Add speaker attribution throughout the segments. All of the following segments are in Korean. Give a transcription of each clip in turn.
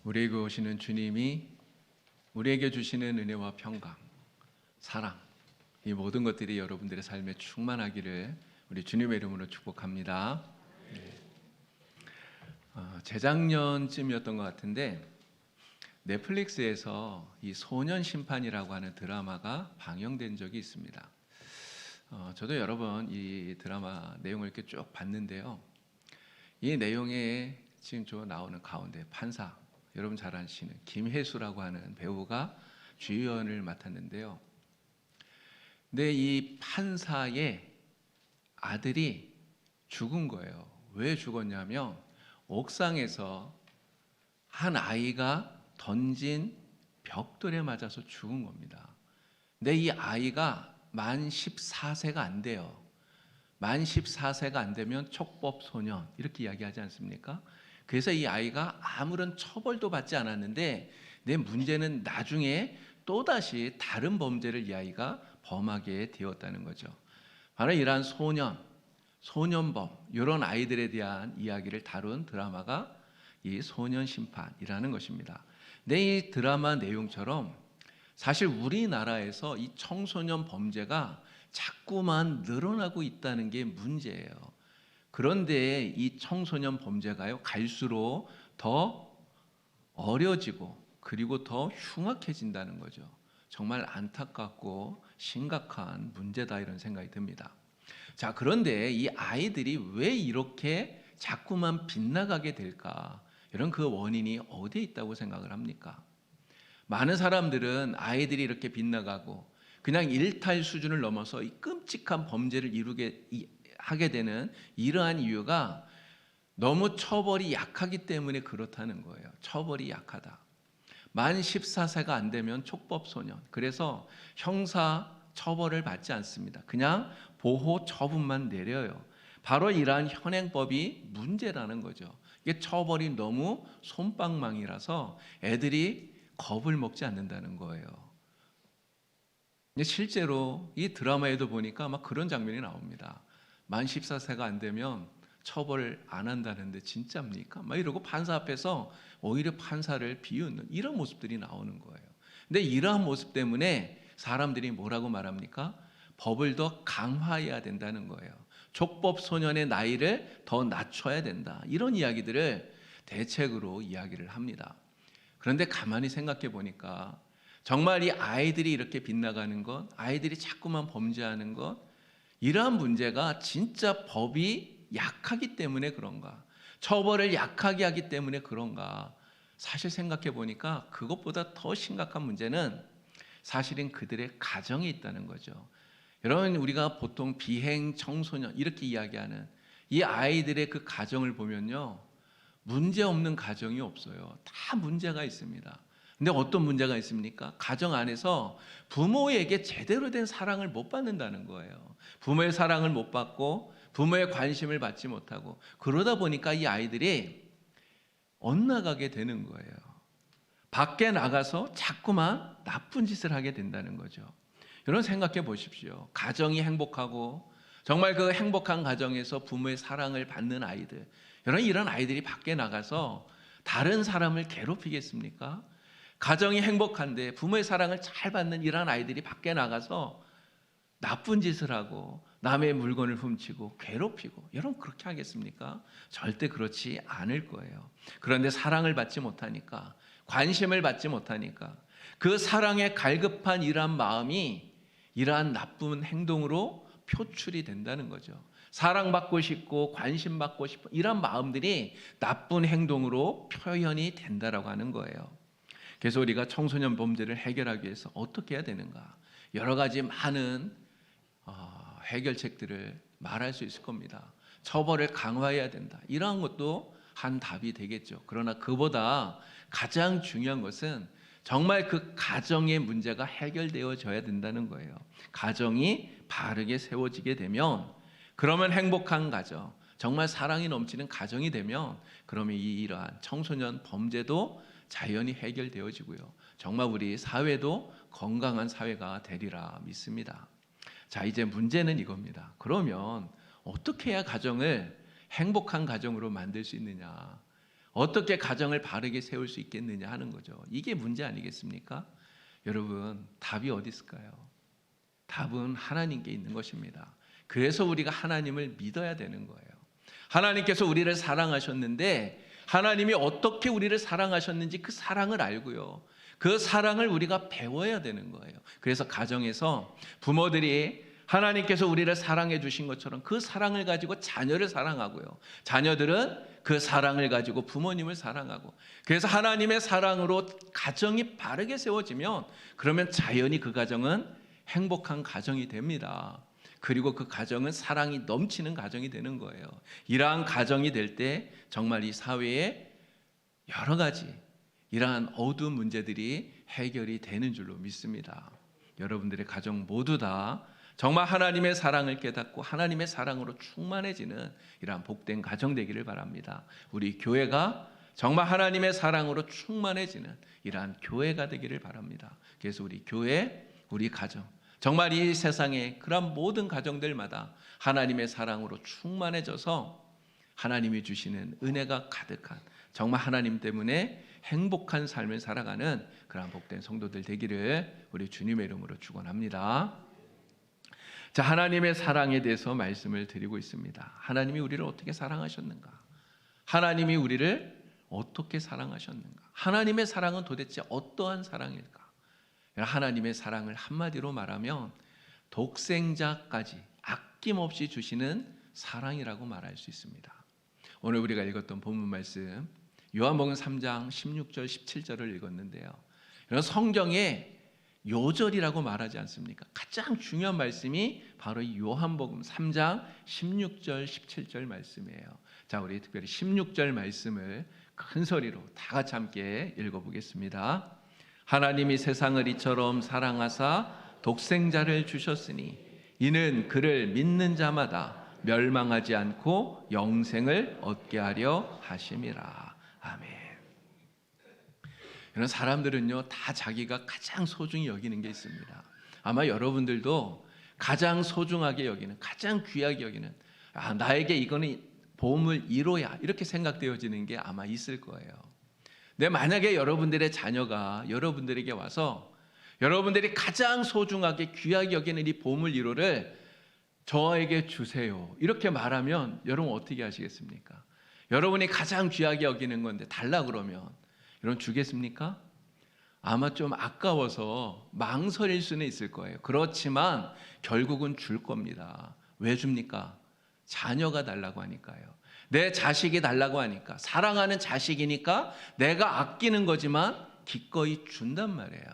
Speaker 1: 우리에게 오시는 주님이 우리에게 주시는 은혜와 평강, 사랑, 이 모든 것들이 여러분들의 삶에 충만하기를 우리 주님의 이름으로 축복합니다. 재작년쯤이었던 것 같은데 넷플릭스에서 이 소년 심판이라고 하는 드라마가 방영된 적이 있습니다. 저도 여러 번 이 드라마 내용을 이렇게 쭉 봤는데요. 이 내용에 지금 저 나오는 가운데 판사, 여러분 잘 아시는 김혜수라고 하는 배우가 주연을 맡았는데요. 근데 이 판사의 아들이 죽은 거예요. 왜 죽었냐면 옥상에서 한 아이가 던진 벽돌에 맞아서 죽은 겁니다. 근데 이 아이가 만 14세가 안 돼요. 만 14세가 안 되면 촉법소년 이렇게 이야기하지 않습니까? 그래서 이 아이가 아무런 처벌도 받지 않았는데 내 문제는 나중에 또다시 다른 범죄를 이 아이가 범하게 되었다는 거죠. 바로 이러한 소년, 소년범 이런 아이들에 대한 이야기를 다룬 드라마가 이 소년심판이라는 것입니다. 근데 이 드라마 내용처럼 사실 우리나라에서 이 청소년 범죄가 자꾸만 늘어나고 있다는 게 문제예요. 그런데 이 청소년 범죄가요, 갈수록 더 어려지고 그리고 더 흉악해진다는 거죠. 정말 안타깝고 심각한 문제다 이런 생각이 듭니다. 자, 그런데 이 아이들이 왜 이렇게 자꾸만 빗나가게 될까? 이런 그 원인이 어디에 있다고 생각을 합니까? 많은 사람들은 아이들이 이렇게 빗나가고 그냥 일탈 수준을 넘어서 이 끔찍한 범죄를 하게 되는 이러한 이유가 너무 처벌이 약하기 때문에 그렇다는 거예요. 처벌이 약하다. 만 14세가 안 되면 촉법소년. 그래서 형사 처벌을 받지 않습니다. 그냥 보호 처분만 내려요. 바로 이러한 현행법이 문제라는 거죠. 이게 처벌이 너무 솜방망이라서 애들이 겁을 먹지 않는다는 거예요. 실제로 이 드라마에도 보니까 막 그런 장면이 나옵니다. 만 14세가 안 되면 처벌을 안 한다는데 진짜입니까? 막 이러고 판사 앞에서 오히려 판사를 비웃는 이런 모습들이 나오는 거예요. 근데 이러한 모습 때문에 사람들이 뭐라고 말합니까? 법을 더 강화해야 된다는 거예요. 족법 소년의 나이를 더 낮춰야 된다. 이런 이야기들을 대책으로 이야기를 합니다. 그런데 가만히 생각해 보니까 정말 이 아이들이 이렇게 빗나가는 것, 아이들이 자꾸만 범죄하는 것, 이러한 문제가 진짜 법이 약하기 때문에 그런가? 처벌을 약하게 하기 때문에 그런가? 사실 생각해 보니까 그것보다 더 심각한 문제는 사실은 그들의 가정에 있다는 거죠. 여러분, 우리가 보통 비행 청소년 이렇게 이야기하는 이 아이들의 그 가정을 보면요, 문제 없는 가정이 없어요. 다 문제가 있습니다. 근데 어떤 문제가 있습니까? 가정 안에서 부모에게 제대로 된 사랑을 못 받는다는 거예요. 부모의 사랑을 못 받고 부모의 관심을 받지 못하고 그러다 보니까 이 아이들이 엇나가게 되는 거예요. 밖에 나가서 자꾸만 나쁜 짓을 하게 된다는 거죠. 여러분 생각해 보십시오. 가정이 행복하고 정말 그 행복한 가정에서 부모의 사랑을 받는 아이들, 여러분 이런 아이들이 밖에 나가서 다른 사람을 괴롭히겠습니까? 가정이 행복한데 부모의 사랑을 잘 받는 이런 아이들이 밖에 나가서 나쁜 짓을 하고 남의 물건을 훔치고 괴롭히고, 여러분 그렇게 하겠습니까? 절대 그렇지 않을 거예요. 그런데 사랑을 받지 못하니까, 관심을 받지 못하니까 그 사랑에 갈급한 이러한 마음이 이러한 나쁜 행동으로 표출이 된다는 거죠. 사랑받고 싶고 관심 받고 싶고 이런 마음들이 나쁜 행동으로 표현이 된다라고 하는 거예요. 그래서 우리가 청소년 범죄를 해결하기 위해서 어떻게 해야 되는가? 여러 가지 많은 해결책들을 말할 수 있을 겁니다. 처벌을 강화해야 된다. 이러한 것도 한 답이 되겠죠. 그러나 그보다 가장 중요한 것은 정말 그 가정의 문제가 해결되어져야 된다는 거예요. 가정이 바르게 세워지게 되면, 그러면 행복한 가정, 정말 사랑이 넘치는 가정이 되면 그러면 이러한 청소년 범죄도 자연히 해결되어지고요. 정말 우리 사회도 건강한 사회가 되리라 믿습니다. 자, 이제 문제는 이겁니다. 그러면 어떻게 해야 가정을 행복한 가정으로 만들 수 있느냐? 어떻게 가정을 바르게 세울 수 있겠느냐 하는 거죠. 이게 문제 아니겠습니까? 여러분, 답이 어디 있을까요? 답은 하나님께 있는 것입니다. 그래서 우리가 하나님을 믿어야 되는 거예요. 하나님께서 우리를 사랑하셨는데 하나님이 어떻게 우리를 사랑하셨는지 그 사랑을 알고요. 그 사랑을 우리가 배워야 되는 거예요. 그래서 가정에서 부모들이 하나님께서 우리를 사랑해 주신 것처럼 그 사랑을 가지고 자녀를 사랑하고요. 자녀들은 그 사랑을 가지고 부모님을 사랑하고, 그래서 하나님의 사랑으로 가정이 바르게 세워지면 그러면 자연히 그 가정은 행복한 가정이 됩니다. 그리고 그 가정은 사랑이 넘치는 가정이 되는 거예요. 이러한 가정이 될 때 정말 이 사회에 여러 가지 이러한 어두운 문제들이 해결이 되는 줄로 믿습니다. 여러분들의 가정 모두 다 정말 하나님의 사랑을 깨닫고 하나님의 사랑으로 충만해지는 이러한 복된 가정 되기를 바랍니다. 우리 교회가 정말 하나님의 사랑으로 충만해지는 이러한 교회가 되기를 바랍니다. 그래서 우리 교회, 우리 가정, 정말 이 세상의 그런 모든 가정들마다 하나님의 사랑으로 충만해져서 하나님이 주시는 은혜가 가득한, 정말 하나님 때문에 행복한 삶을 살아가는 그런 복된 성도들 되기를 우리 주님의 이름으로 축원합니다. 자, 하나님의 사랑에 대해서 말씀을 드리고 있습니다. 하나님이 우리를 어떻게 사랑하셨는가? 하나님이 우리를 어떻게 사랑하셨는가? 하나님의 사랑은 도대체 어떠한 사랑일까? 하나님의 사랑을 한마디로 말하면 독생자까지 아낌없이 주시는 사랑이라고 말할 수 있습니다. 오늘 우리가 읽었던 본문 말씀 요한복음 3장 16절 17절을 읽었는데요. 이런 성경에 요절이라고 말하지 않습니까? 가장 중요한 말씀이 바로 이 요한복음 3장 16절 17절 말씀이에요. 자, 우리 특별히 16절 말씀을 큰 소리로 다 같이 함께 읽어보겠습니다. 하나님이 세상을 이처럼 사랑하사 독생자를 주셨으니 이는 그를 믿는 자마다 멸망하지 않고 영생을 얻게 하려 하심이라. 아멘. 이런 사람들은요, 다 자기가 가장 소중히 여기는 게 있습니다. 아마 여러분들도 가장 소중하게 여기는, 가장 귀하게 여기는, 나에게 이거는 보물 1호야, 이렇게 생각되어지는 게 아마 있을 거예요. 근데 만약에 여러분들의 자녀가 여러분들에게 와서 여러분들이 가장 소중하게 귀하게 여기는 이 보물 1호를 저에게 주세요, 이렇게 말하면 여러분 어떻게 하시겠습니까? 여러분이 가장 귀하게 여기는 건데 달라 그러면 여러분 주겠습니까? 아마 좀 아까워서 망설일 수는 있을 거예요. 그렇지만 결국은 줄 겁니다. 왜 줍니까? 자녀가 달라고 하니까요. 내 자식이 달라고 하니까, 사랑하는 자식이니까 내가 아끼는 거지만 기꺼이 준단 말이에요.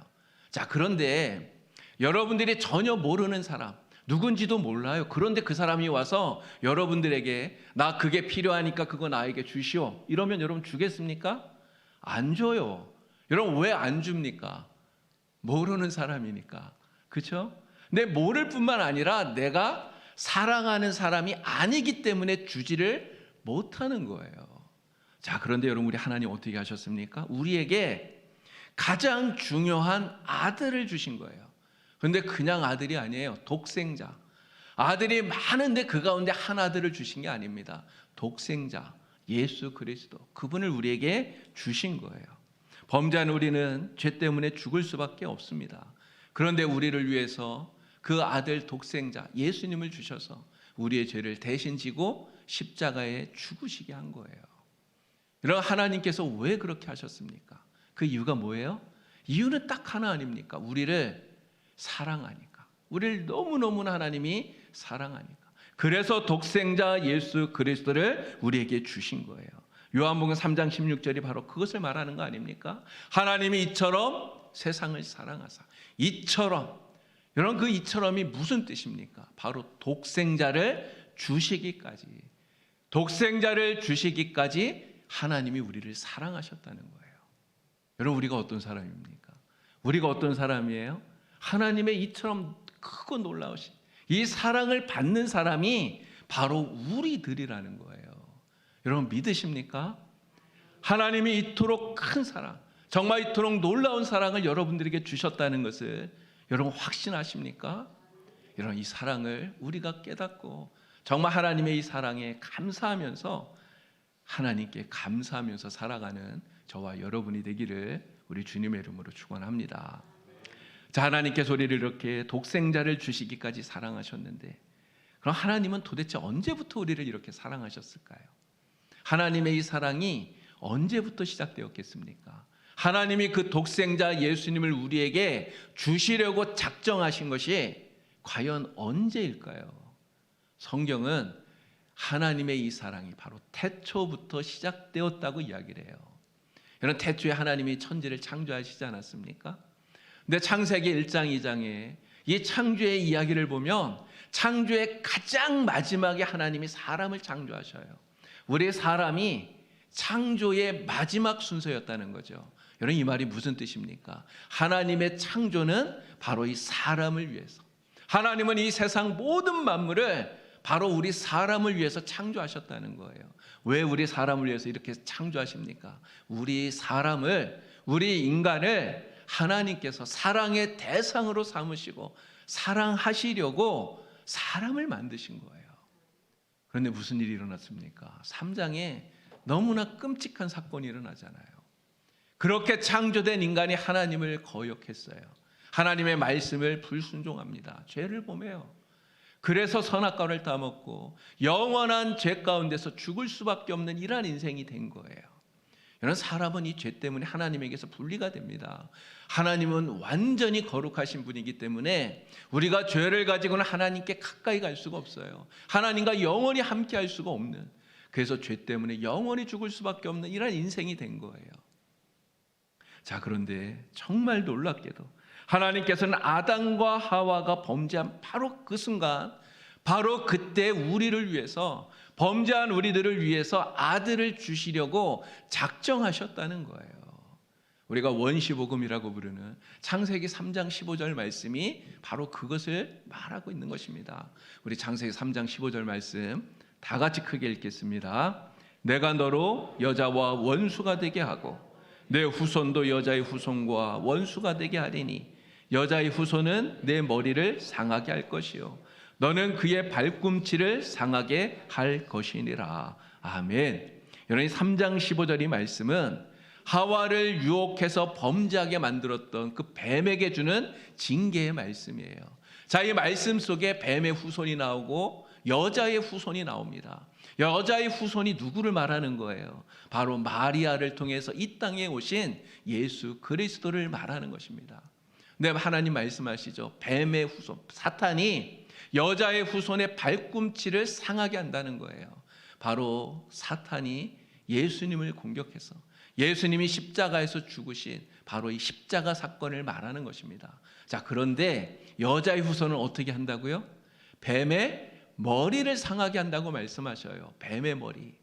Speaker 1: 자, 그런데 여러분들이 전혀 모르는 사람, 누군지도 몰라요. 그런데 그 사람이 와서 여러분들에게 나 그게 필요하니까 그거 나에게 주시오, 이러면 여러분 주겠습니까? 안 줘요. 여러분 왜 안 줍니까? 모르는 사람이니까. 그렇죠? 근데 모를 뿐만 아니라 내가 사랑하는 사람이 아니기 때문에 주지를 못하는 거예요. 자, 그런데 여러분 우리 하나님 어떻게 하셨습니까? 우리에게 가장 중요한 아들을 주신 거예요. 그런데 그냥 아들이 아니에요. 독생자. 아들이 많은데 그 가운데 한 아들을 주신 게 아닙니다. 독생자 예수 그리스도, 그분을 우리에게 주신 거예요. 범죄한 우리는 죄 때문에 죽을 수밖에 없습니다. 그런데 우리를 위해서 그 아들 독생자 예수님을 주셔서 우리의 죄를 대신 지고 십자가에 죽으시게 한 거예요. 여러분, 하나님께서 왜 그렇게 하셨습니까? 그 이유가 뭐예요? 이유는 딱 하나 아닙니까? 우리를 사랑하니까. 우리를 너무너무나 하나님이 사랑하니까. 그래서 독생자 예수 그리스도를 우리에게 주신 거예요. 요한복음 3장 16절이 바로 그것을 말하는 거 아닙니까? 하나님이 이처럼 세상을 사랑하사. 이처럼. 여러분, 그 이처럼이 무슨 뜻입니까? 바로 독생자를 주시기까지. 독생자를 주시기까지 하나님이 우리를 사랑하셨다는 거예요. 여러분, 우리가 어떤 사람입니까? 우리가 어떤 사람이에요? 하나님의 이처럼 크고 놀라우신 이 사랑을 받는 사람이 바로 우리들이라는 거예요. 여러분 믿으십니까? 하나님이 이토록 큰 사랑, 정말 이토록 놀라운 사랑을 여러분들에게 주셨다는 것을 여러분 확신하십니까? 여러분, 이 사랑을 우리가 깨닫고 정말 하나님의 이 사랑에 감사하면서 하나님께 감사하면서 살아가는 저와 여러분이 되기를 우리 주님의 이름으로 축원합니다. 자, 하나님께서 우리를 이렇게 독생자를 주시기까지 사랑하셨는데, 그럼 하나님은 도대체 언제부터 우리를 이렇게 사랑하셨을까요? 하나님의 이 사랑이 언제부터 시작되었겠습니까? 하나님이 그 독생자 예수님을 우리에게 주시려고 작정하신 것이 과연 언제일까요? 성경은 하나님의 이 사랑이 바로 태초부터 시작되었다고 이야기를 해요. 여러분, 태초에 하나님이 천지를 창조하시지 않았습니까? 근데 창세기 1장 2장에 이 창조의 이야기를 보면 창조의 가장 마지막에 하나님이 사람을 창조하셔요. 우리 사람이 창조의 마지막 순서였다는 거죠. 여러분, 이 말이 무슨 뜻입니까? 하나님의 창조는 바로 이 사람을 위해서, 하나님은 이 세상 모든 만물을 바로 우리 사람을 위해서 창조하셨다는 거예요. 왜 우리 사람을 위해서 이렇게 창조하십니까? 우리 사람을, 우리 인간을 하나님께서 사랑의 대상으로 삼으시고 사랑하시려고 사람을 만드신 거예요. 그런데 무슨 일이 일어났습니까? 3장에 너무나 끔찍한 사건이 일어나잖아요. 그렇게 창조된 인간이 하나님을 거역했어요. 하나님의 말씀을 불순종합니다. 죄를 범해요. 그래서 선악과를 따먹고 영원한 죄 가운데서 죽을 수밖에 없는 이러한 인생이 된 거예요. 여러분, 사람은 이 죄 때문에 하나님에게서 분리가 됩니다. 하나님은 완전히 거룩하신 분이기 때문에 우리가 죄를 가지고는 하나님께 가까이 갈 수가 없어요. 하나님과 영원히 함께 할 수가 없는, 그래서 죄 때문에 영원히 죽을 수밖에 없는 이러한 인생이 된 거예요. 자, 그런데 정말 놀랍게도 하나님께서는 아담과 하와가 범죄한 바로 그 순간, 바로 그때 우리를 위해서, 범죄한 우리들을 위해서 아들을 주시려고 작정하셨다는 거예요. 우리가 원시복음이라고 부르는 창세기 3장 15절 말씀이 바로 그것을 말하고 있는 것입니다. 우리 창세기 3장 15절 말씀 다 같이 크게 읽겠습니다. 내가 너로 여자와 원수가 되게 하고 내 후손도 여자의 후손과 원수가 되게 하리니 여자의 후손은 내 머리를 상하게 할 것이요 너는 그의 발꿈치를 상하게 할 것이니라. 아멘. 여러분, 3장 15절의 말씀은 하와를 유혹해서 범죄하게 만들었던 그 뱀에게 주는 징계의 말씀이에요. 자, 이 말씀 속에 뱀의 후손이 나오고 여자의 후손이 나옵니다. 여자의 후손이 누구를 말하는 거예요? 바로 마리아를 통해서 이 땅에 오신 예수 그리스도를 말하는 것입니다. 근데 하나님 말씀하시죠. 뱀의 후손, 사탄이 여자의 후손의 발꿈치를 상하게 한다는 거예요. 바로 사탄이 예수님을 공격해서 예수님이 십자가에서 죽으신 바로 이 십자가 사건을 말하는 것입니다. 자, 그런데 여자의 후손은 어떻게 한다고요? 뱀의 머리를 상하게 한다고 말씀하셔요. 뱀의 머리.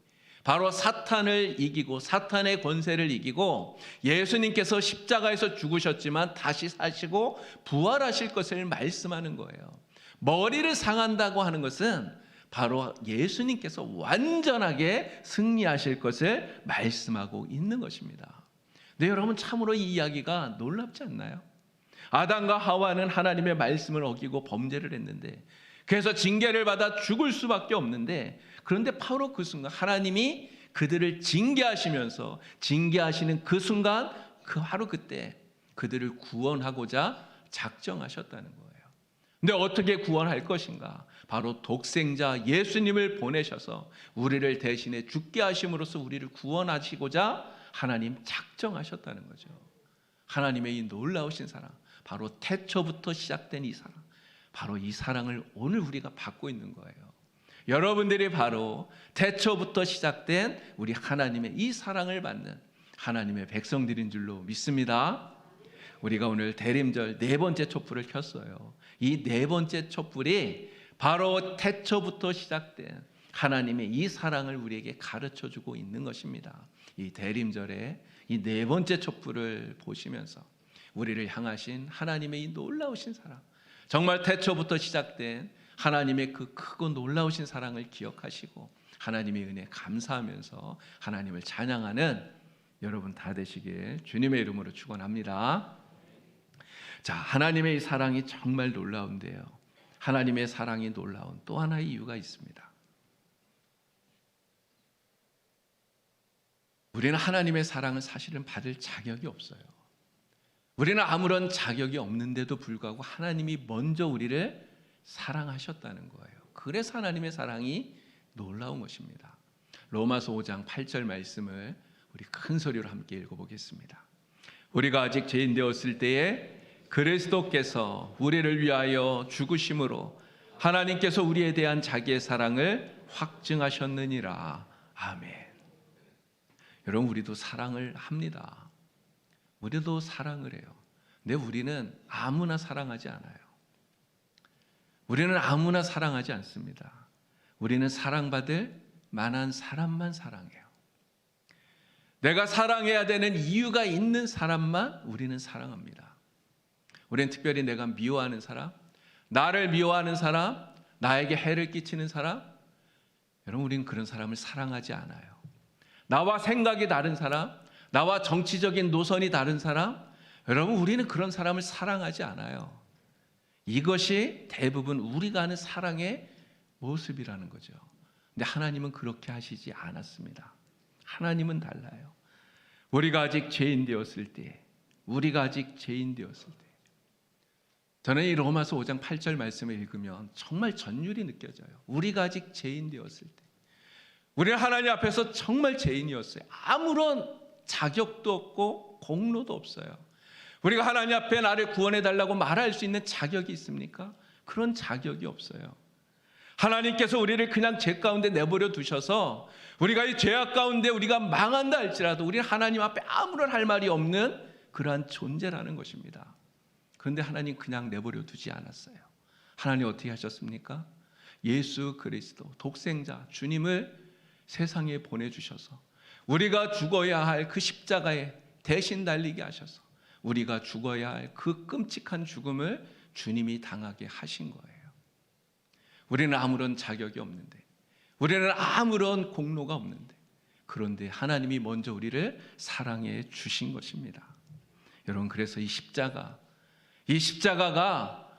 Speaker 1: 바로 사탄을 이기고 사탄의 권세를 이기고 예수님께서 십자가에서 죽으셨지만 다시 사시고 부활하실 것을 말씀하는 거예요. 머리를 상한다고 하는 것은 바로 예수님께서 완전하게 승리하실 것을 말씀하고 있는 것입니다. 네, 여러분, 참으로 이 이야기가 놀랍지 않나요? 아담과 하와는 하나님의 말씀을 어기고 범죄를 했는데, 그래서 징계를 받아 죽을 수밖에 없는데, 그런데 바로 그 순간 하나님이 그들을 징계하시면서 징계하시는 그 순간, 바로 그때 그들을 구원하고자 작정하셨다는 거예요. 근데 어떻게 구원할 것인가? 바로 독생자 예수님을 보내셔서 우리를 대신에 죽게 하심으로써 우리를 구원하시고자 하나님 작정하셨다는 거죠. 하나님의 이 놀라우신 사랑, 바로 태초부터 시작된 이 사랑, 바로 이 사랑을 오늘 우리가 받고 있는 거예요. 여러분들이 바로 태초부터 시작된 우리 하나님의 이 사랑을 받는 하나님의 백성들인 줄로 믿습니다. 우리가 오늘 대림절 네 번째 촛불을 켰어요. 이 네 번째 촛불이 바로 태초부터 시작된 하나님의 이 사랑을 우리에게 가르쳐주고 있는 것입니다. 이 대림절에 이 네 번째 촛불을 보시면서 우리를 향하신 하나님의 이 놀라우신 사랑, 정말 태초부터 시작된 하나님의 그 크고 놀라우신 사랑을 기억하시고 하나님의 은혜에 감사하면서 하나님을 찬양하는 여러분 다 되시길 주님의 이름으로 축원합니다. 자, 하나님의 이 사랑이 정말 놀라운데요. 하나님의 사랑이 놀라운 또 하나의 이유가 있습니다. 우리는 하나님의 사랑을 사실은 받을 자격이 없어요. 우리는 아무런 자격이 없는데도 불구하고 하나님이 먼저 우리를 사랑하셨다는 거예요. 그래서 하나님의 사랑이 놀라운 것입니다. 로마서 5장 8절 말씀을 우리 큰 소리로 함께 읽어보겠습니다. 우리가 아직 죄인 되었을 때에 그리스도께서 우리를 위하여 죽으심으로 하나님께서 우리에 대한 자기의 사랑을 확증하셨느니라. 아멘. 여러분, 우리도 사랑을 합니다. 우리도 사랑을 해요. 근데 우리는 아무나 사랑하지 않아요. 우리는 아무나 사랑하지 않습니다. 우리는 사랑받을 만한 사람만 사랑해요. 내가 사랑해야 되는 이유가 있는 사람만 우리는 사랑합니다. 우리는 특별히 내가 미워하는 사람, 나를 미워하는 사람, 나에게 해를 끼치는 사람, 여러분, 우리는 그런 사람을 사랑하지 않아요. 나와 생각이 다른 사람, 나와 정치적인 노선이 다른 사람, 여러분, 우리는 그런 사람을 사랑하지 않아요. 이것이 대부분 우리가 하는 사랑의 모습이라는 거죠. 근데 하나님은 그렇게 하시지 않았습니다. 하나님은 달라요. 우리가 아직 죄인 되었을 때, 저는 이 로마서 5장 8절 말씀을 읽으면 정말 전율이 느껴져요. 우리가 아직 죄인 되었을 때, 우리는 하나님 앞에서 정말 죄인이었어요. 아무런 자격도 없고 공로도 없어요. 우리가 하나님 앞에 나를 구원해 달라고 말할 수 있는 자격이 있습니까? 그런 자격이 없어요. 하나님께서 우리를 그냥 죄 가운데 내버려 두셔서 우리가 이 죄악 가운데 우리가 망한다 할지라도 우리는 하나님 앞에 아무런 할 말이 없는 그러한 존재라는 것입니다. 그런데 하나님 그냥 내버려 두지 않았어요. 하나님 어떻게 하셨습니까? 예수 그리스도 독생자 주님을 세상에 보내주셔서 우리가 죽어야 할 그 십자가에 대신 달리게 하셔서 우리가 죽어야 할 그 끔찍한 죽음을 주님이 당하게 하신 거예요. 우리는 아무런 자격이 없는데, 우리는 아무런 공로가 없는데, 그런데 하나님이 먼저 우리를 사랑해 주신 것입니다. 여러분, 그래서 이 십자가가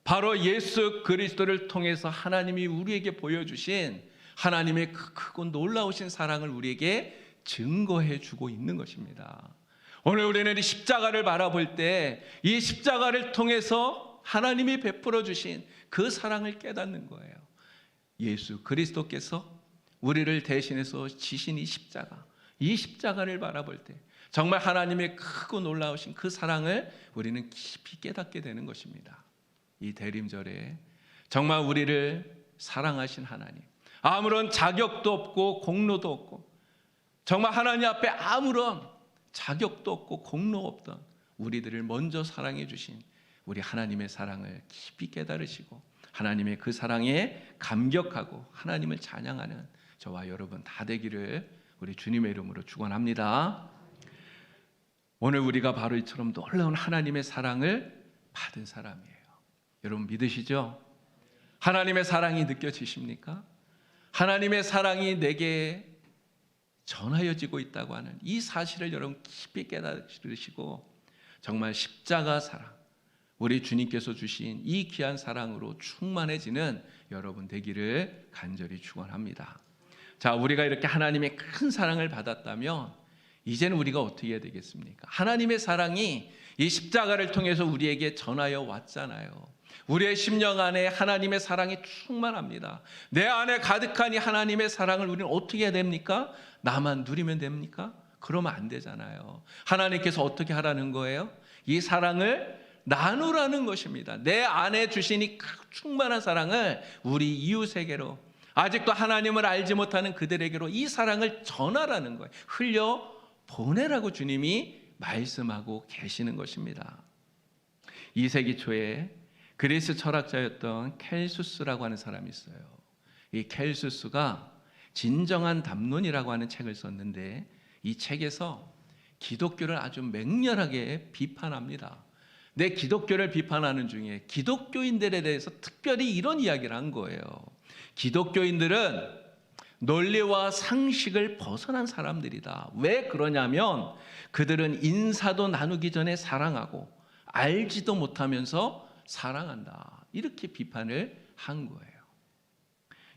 Speaker 1: 바로 예수 그리스도를 통해서 하나님이 우리에게 보여주신 하나님의 그 크고 놀라우신 사랑을 우리에게 증거해 주고 있는 것입니다. 오늘 우리는 이 십자가를 바라볼 때 이 십자가를 통해서 하나님이 베풀어 주신 그 사랑을 깨닫는 거예요. 예수 그리스도께서 우리를 대신해서 지신 이 십자가를 바라볼 때 정말 하나님의 크고 놀라우신 그 사랑을 우리는 깊이 깨닫게 되는 것입니다. 이 대림절에 정말 우리를 사랑하신 하나님, 아무런 자격도 없고 공로도 없고 정말 하나님 앞에 아무런 자격도 없고 공로 없던 우리들을 먼저 사랑해 주신 우리 하나님의 사랑을 깊이 깨달으시고 하나님의 그 사랑에 감격하고 하나님을 찬양하는 저와 여러분 다 되기를 우리 주님의 이름으로 축원합니다. 오늘 우리가 바로 이처럼 놀라운 하나님의 사랑을 받은 사람이에요. 여러분 믿으시죠? 하나님의 사랑이 느껴지십니까? 하나님의 사랑이 내게 전하여지고 있다고 하는 이 사실을 여러분 깊이 깨달으시고 정말 십자가 사랑, 우리 주님께서 주신 이 귀한 사랑으로 충만해지는 여러분 되기를 간절히 축원합니다. 자, 우리가 이렇게 하나님의 큰 사랑을 받았다면 이제는 우리가 어떻게 해야 되겠습니까? 하나님의 사랑이 이 십자가를 통해서 우리에게 전하여 왔잖아요. 우리의 심령 안에 하나님의 사랑이 충만합니다. 내 안에 가득한 이 하나님의 사랑을 우리는 어떻게 해야 됩니까? 나만 누리면 됩니까? 그러면 안 되잖아요. 하나님께서 어떻게 하라는 거예요? 이 사랑을 나누라는 것입니다. 내 안에 주신 이 충만한 사랑을 우리 이웃에게로, 아직도 하나님을 알지 못하는 그들에게로 이 사랑을 전하라는 거예요. 흘려 보내라고 주님이 말씀하고 계시는 것입니다. 2세기 초에 그리스 철학자였던 켈수스라고 하는 사람이 있어요. 이 켈수스가 진정한 담론이라고 하는 책을 썼는데 이 책에서 기독교를 아주 맹렬하게 비판합니다. 내 기독교를 비판하는 중에 기독교인들에 대해서 특별히 이런 이야기를 한 거예요. 기독교인들은 논리와 상식을 벗어난 사람들이다. 왜 그러냐면 그들은 인사도 나누기 전에 사랑하고 알지도 못하면서 사랑한다. 이렇게 비판을 한 거예요.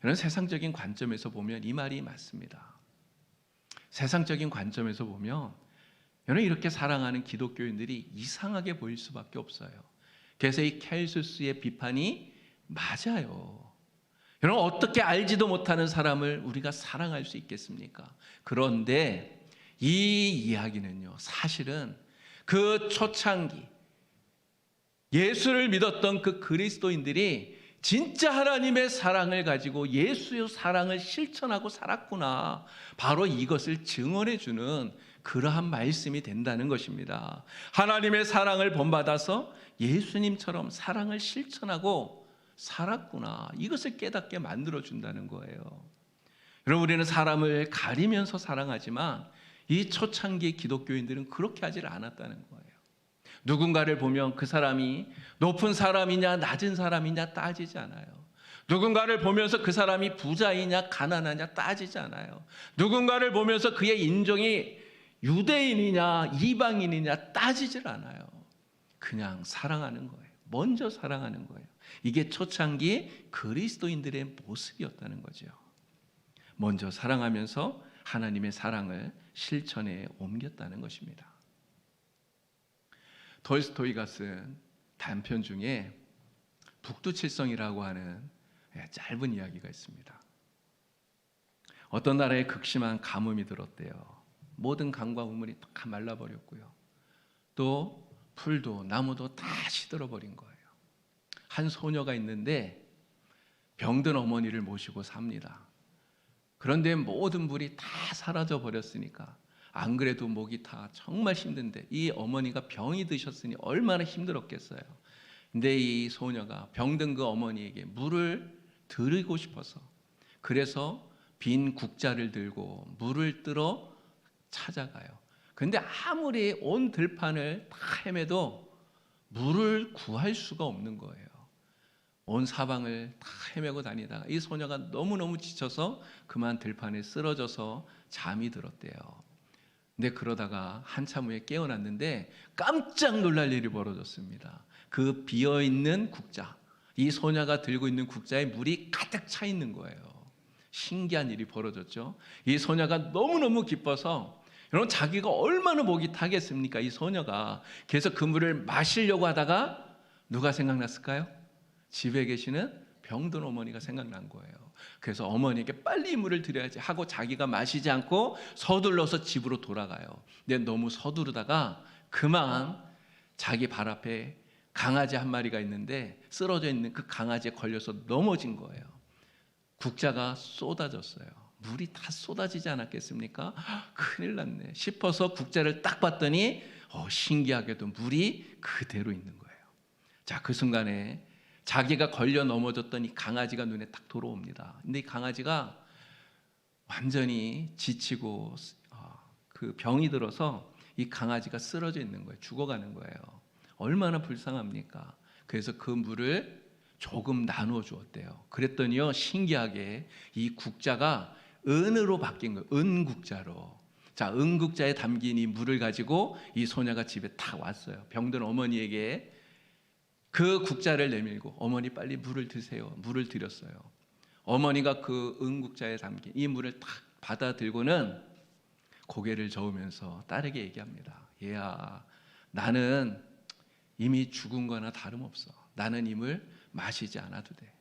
Speaker 1: 이런 세상적인 관점에서 보면 이 말이 맞습니다. 세상적인 관점에서 보면 여러분 이렇게 사랑하는 기독교인들이 이상하게 보일 수밖에 없어요. 그래서 이 켈수스의 비판이 맞아요. 여러분 어떻게 알지도 못하는 사람을 우리가 사랑할 수 있겠습니까? 그런데 이 이야기는요, 사실은 그 초창기 예수를 믿었던 그 그리스도인들이 진짜 하나님의 사랑을 가지고 예수의 사랑을 실천하고 살았구나, 바로 이것을 증언해 주는 그러한 말씀이 된다는 것입니다. 하나님의 사랑을 본받아서 예수님처럼 사랑을 실천하고 살았구나, 이것을 깨닫게 만들어 준다는 거예요. 여러분 우리는 사람을 가리면서 사랑하지만 이 초창기 기독교인들은 그렇게 하질 않았다는 거예요. 누군가를 보면 그 사람이 높은 사람이냐 낮은 사람이냐 따지지 않아요. 누군가를 보면서 그 사람이 부자이냐 가난하냐 따지지 않아요. 누군가를 보면서 그의 인종이 유대인이냐 이방인이냐 따지질 않아요. 그냥 사랑하는 거예요. 먼저 사랑하는 거예요. 이게 초창기 그리스도인들의 모습이었다는 거죠. 먼저 사랑하면서 하나님의 사랑을 실천에 옮겼다는 것입니다. 톨스토이가 쓴 단편 중에 북두칠성이라고 하는 짧은 이야기가 있습니다. 어떤 나라에 극심한 가뭄이 들었대요. 모든 강과 우물이 다 말라버렸고요. 또 풀도 나무도 다 시들어버린 거예요. 한 소녀가 있는데 병든 어머니를 모시고 삽니다. 그런데 모든 물이 다 사라져 버렸으니까 안 그래도 목이 다 정말 힘든데 이 어머니가 병이 드셨으니 얼마나 힘들었겠어요. 근데 이 소녀가 병든 그 어머니에게 물을 드리고 싶어서, 그래서 빈 국자를 들고 물을 뜨러 찾아가요. 그런데 아무리 온 들판을 다 헤매도 물을 구할 수가 없는 거예요. 온 사방을 다 헤매고 다니다가 이 소녀가 너무너무 지쳐서 그만 들판에 쓰러져서 잠이 들었대요. 근데 그러다가 한참 후에 깨어났는데 깜짝 놀랄 일이 벌어졌습니다. 그 비어있는 국자, 이 소녀가 들고 있는 국자에 물이 가득 차 있는 거예요. 신기한 일이 벌어졌죠. 이 소녀가 너무너무 기뻐서, 여러분 자기가 얼마나 목이 타겠습니까? 이 소녀가. 그래서 그 물을 마시려고 하다가 누가 생각났을까요? 집에 계시는 병든 어머니가 생각난 거예요. 그래서 어머니에게 빨리 이 물을 드려야지 하고 자기가 마시지 않고 서둘러서 집으로 돌아가요. 근데 너무 서두르다가 그만 자기 발 앞에 강아지 한 마리가 있는데 쓰러져 있는 그 강아지에 걸려서 넘어진 거예요. 국자가 쏟아졌어요. 물이 다 쏟아지지 않았겠습니까? 큰일 났네 싶어서 국자를 딱 봤더니 신기하게도 물이 그대로 있는 거예요. 자, 그 순간에 자기가 걸려 넘어졌던 이 강아지가 눈에 딱 들어옵니다. 근데 이 강아지가 완전히 지치고 그 병이 들어서 이 강아지가 쓰러져 있는 거예요. 죽어가는 거예요. 얼마나 불쌍합니까? 그래서 그 물을 조금 나누어 주었대요. 그랬더니요, 신기하게 이 국자가 은으로 바뀐 거예요. 은국자로. 자, 은국자에 담긴 이 물을 가지고 이 소녀가 집에 딱 왔어요. 병든 어머니에게 그 국자를 내밀고 어머니 빨리 물을 드세요. 물을 드렸어요. 어머니가 그 은국자에 담긴 이 물을 딱 받아 들고는 고개를 저으면서 딸에게 얘기합니다. 얘야, 나는 이미 죽은 거나 다름없어. 나는 이 물 마시지 않아도 돼.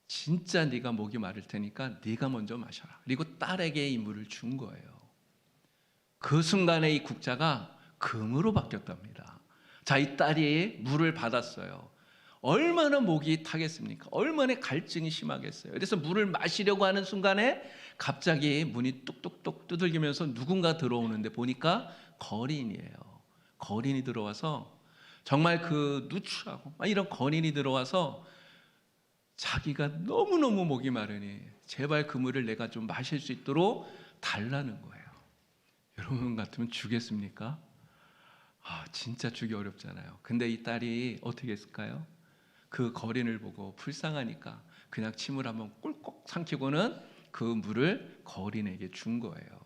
Speaker 1: 진짜 네가 목이 마를 테니까 네가 먼저 마셔라. 그리고 딸에게 이 물을 준 거예요. 그 순간에 이 국자가 금으로 바뀌었답니다. 자, 이 딸이 물을 받았어요. 얼마나 목이 타겠습니까? 얼마나 갈증이 심하겠어요. 그래서 물을 마시려고 하는 순간에 갑자기 문이 뚝뚝뚝 두들기면서 누군가 들어오는데 보니까 거린이에요. 거린이 들어와서 정말 그 누추하고 이런 거린이 들어와서 자기가 너무너무 목이 마르니 제발 그 물을 내가 좀 마실 수 있도록 달라는 거예요. 여러분 같으면 주겠습니까? 진짜 주기 어렵잖아요. 근데 이 딸이 어떻게 했을까요? 그 거린을 보고 불쌍하니까 그냥 침을 한번 꿀꺽 삼키고는 그 물을 거린에게 준 거예요.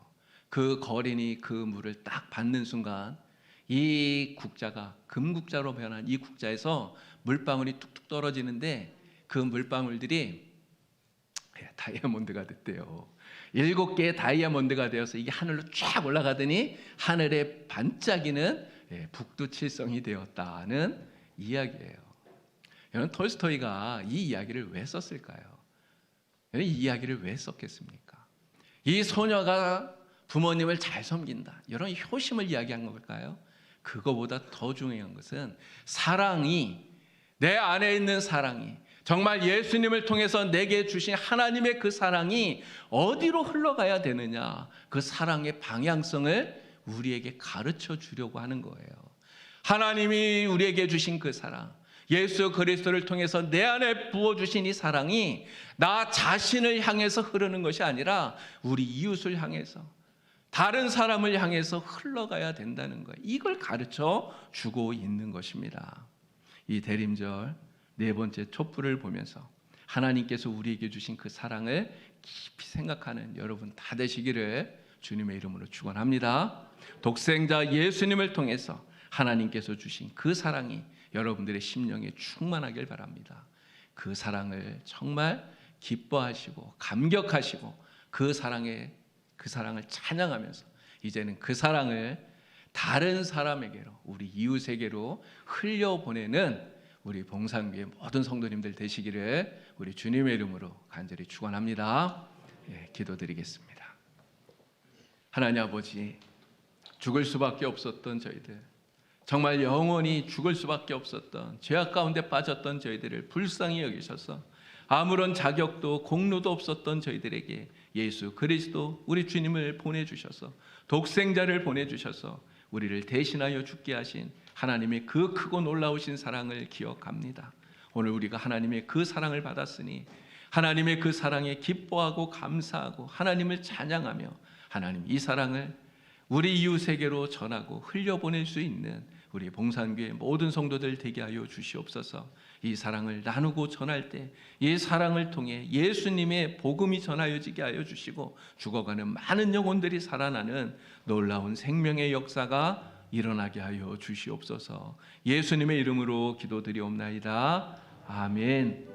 Speaker 1: 그 거린이 그 물을 딱 받는 순간 이 국자가 금국자로 변한 이 국자에서 물방울이 뚝뚝 떨어지는데 그 물방울들이 다이아몬드가 됐대요. 7개의 다이아몬드가 되어서 이게 하늘로 쫙 올라가더니 하늘에 반짝이는 북두칠성이 되었다는 이야기예요. 여러분, 톨스토이가 이 이야기를 왜 썼을까요? 이 이야기를 왜 썼겠습니까? 이 소녀가 부모님을 잘 섬긴다, 이런 효심을 이야기한 걸까요? 그거보다 더 중요한 것은 사랑이, 내 안에 있는 사랑이, 정말 예수님을 통해서 내게 주신 하나님의 그 사랑이 어디로 흘러가야 되느냐, 그 사랑의 방향성을 우리에게 가르쳐 주려고 하는 거예요. 하나님이 우리에게 주신 그 사랑, 예수 그리스도를 통해서 내 안에 부어주신 이 사랑이 나 자신을 향해서 흐르는 것이 아니라 우리 이웃을 향해서, 다른 사람을 향해서 흘러가야 된다는 거예요. 이걸 가르쳐 주고 있는 것입니다. 이 대림절 4번째 촛불을 보면서 하나님께서 우리에게 주신 그 사랑을 깊이 생각하는 여러분 다 되시기를 주님의 이름으로 축원합니다. 독생자 예수님을 통해서 하나님께서 주신 그 사랑이 여러분들의 심령에 충만하길 바랍니다. 그 사랑을 정말 기뻐하시고 감격하시고 그 사랑을 찬양하면서 이제는 그 사랑을 다른 사람에게로, 우리 이웃에게로 흘려보내는 우리 봉산교회 모든 성도님들 되시기를 우리 주님의 이름으로 간절히 축원합니다. 기도드리겠습니다. 하나님 아버지, 죽을 수밖에 없었던 저희들, 정말 영원히 죽을 수밖에 없었던 죄악 가운데 빠졌던 저희들을 불쌍히 여기셔서 아무런 자격도 공로도 없었던 저희들에게 예수 그리스도 우리 주님을 보내주셔서, 독생자를 보내주셔서 우리를 대신하여 죽게 하신 하나님의 그 크고 놀라우신 사랑을 기억합니다. 오늘 우리가 하나님의 그 사랑을 받았으니 하나님의 그 사랑에 기뻐하고 감사하고 하나님을 찬양하며 하나님 이 사랑을 우리 이웃에게로 전하고 흘려보낼 수 있는 우리 봉산교회 모든 성도들 되게 하여 주시옵소서. 이 사랑을 나누고 전할 때 이 사랑을 통해 예수님의 복음이 전하여지게 하여 주시고 죽어가는 많은 영혼들이 살아나는 놀라운 생명의 역사가 일어나게 하여 주시옵소서. 예수님의 이름으로 기도드리옵나이다. 아멘.